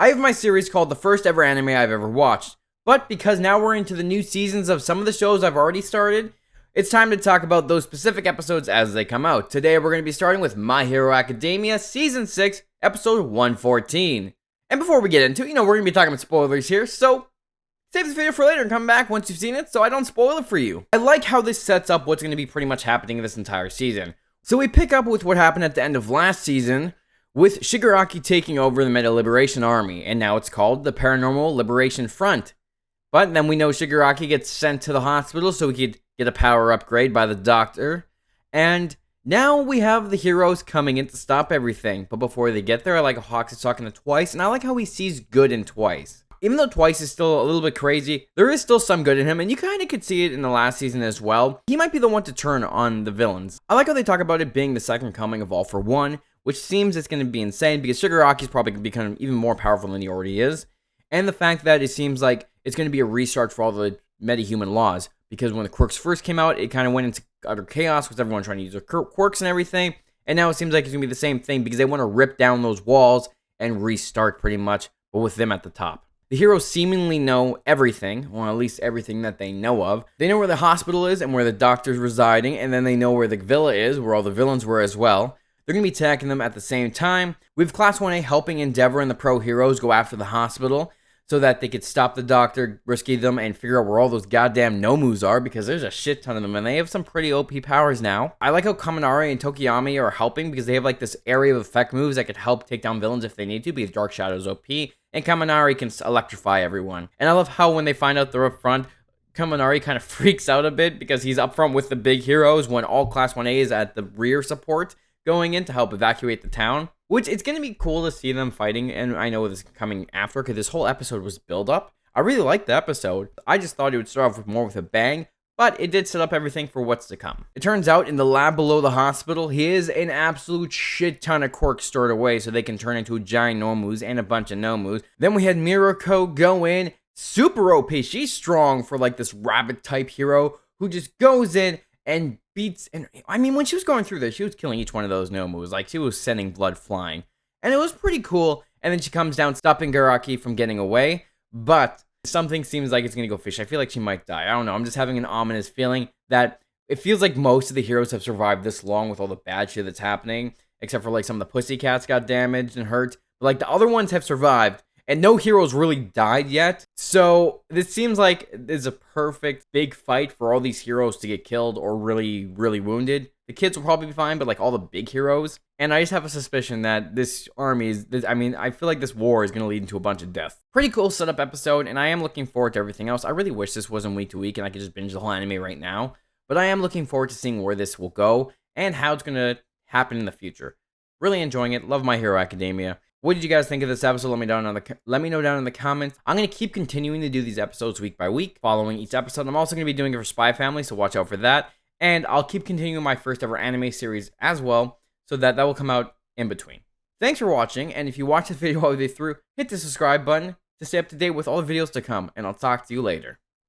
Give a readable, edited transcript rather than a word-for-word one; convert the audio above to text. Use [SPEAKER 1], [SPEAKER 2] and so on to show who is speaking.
[SPEAKER 1] I have my series called The First Ever Anime I've Ever Watched, but because now we're into the new seasons of some of the shows I've already started, it's time to talk about those specific episodes as they come out. Today we're going to be starting with My Hero Academia Season 6, Episode 114. And before we get into it, we're going to be talking about spoilers here, so save this video for later and come back once you've seen it so I don't spoil it for you. I like how this sets up what's going to be pretty much happening in this entire season. So we pick up with what happened at the end of last season, with Shigaraki taking over the Meta Liberation Army, and now it's called the Paranormal Liberation Front. But then we know Shigaraki gets sent to the hospital so he could get a power upgrade by the doctor, and now we have the heroes coming in to stop everything. But before they get there, I like how Hawks is talking to Twice, and I like how he sees good in Twice. Even though Twice is still a little bit crazy, there is still some good in him, and you kind of could see it in the last season as well. He might be the one to turn on the villains. I like how they talk about it being the second coming of All for One, which seems it's going to be insane because Shigaraki's probably going to become even more powerful than he already is. And the fact that it seems like it's going to be a restart for all the metahuman laws, because when the quirks first came out, it kind of went into utter chaos with everyone trying to use their quirks and everything. And now it seems like it's going to be the same thing because they want to rip down those walls and restart pretty much, but with them at the top. The heroes seemingly know everything, or at least everything that they know of. They know where the hospital is and where the doctor's residing, and then they know where the villa is, where all the villains were as well. They're going to be attacking them at the same time. We have Class 1A helping Endeavor and the pro heroes go after the hospital so that they could stop the doctor, rescue them, and figure out where all those goddamn Nomus are, because there's a shit ton of them, and they have some pretty OP powers now. I like how Kaminari and Tokiyami are helping because they have like this area of effect moves that could help take down villains if they need to, because Dark Shadow's OP, and Kaminari can electrify everyone. And I love how when they find out they're up front, Kaminari kind of freaks out a bit because he's up front with the big heroes when all Class 1A is at the rear support going in to help evacuate the town. Which, it's going to be cool to see them fighting, and I know this is coming after, because this whole episode was build up. I really liked the episode. I just thought it would start off with more with a bang, but it did set up everything for what's to come. It turns out, in the lab below the hospital, here's an absolute shit ton of quirks stored away so they can turn into a giant Nomus and a bunch of Nomus. Then we had Mirako go in, super OP. She's strong for like this rabbit-type hero who just goes in and beats, and I mean, when she was going through this, she was killing each one of those Nomus, like she was sending blood flying, and it was pretty cool. And then she comes down, stopping Garaki from getting away, but something seems like it's gonna go fish. I feel like she might die. I don't know, I'm just having an ominous feeling that it feels like most of the heroes have survived this long with all the bad shit that's happening, except for like some of the pussycats got damaged and hurt, but like the other ones have survived, and no heroes really died yet. So this seems like it's a perfect big fight for all these heroes to get killed or really, really wounded. The kids will probably be fine, but like all the big heroes. And I just have a suspicion that this army is, I feel like this war is going to lead into a bunch of death. Pretty cool setup episode, and I am looking forward to everything else. I really wish this wasn't week to week and I could just binge the whole anime right now. But I am looking forward to seeing where this will go and how it's going to happen in the future. Really enjoying it. Love My Hero Academia. What did you guys think of this episode? Let me know down in the comments. I'm going to keep continuing to do these episodes week by week, following each episode. I'm also going to be doing it for Spy Family, so watch out for that. And I'll keep continuing my first ever anime series as well, so that will come out in between. Thanks for watching, and if you watch this video all the way through, hit the subscribe button to stay up to date with all the videos to come, and I'll talk to you later.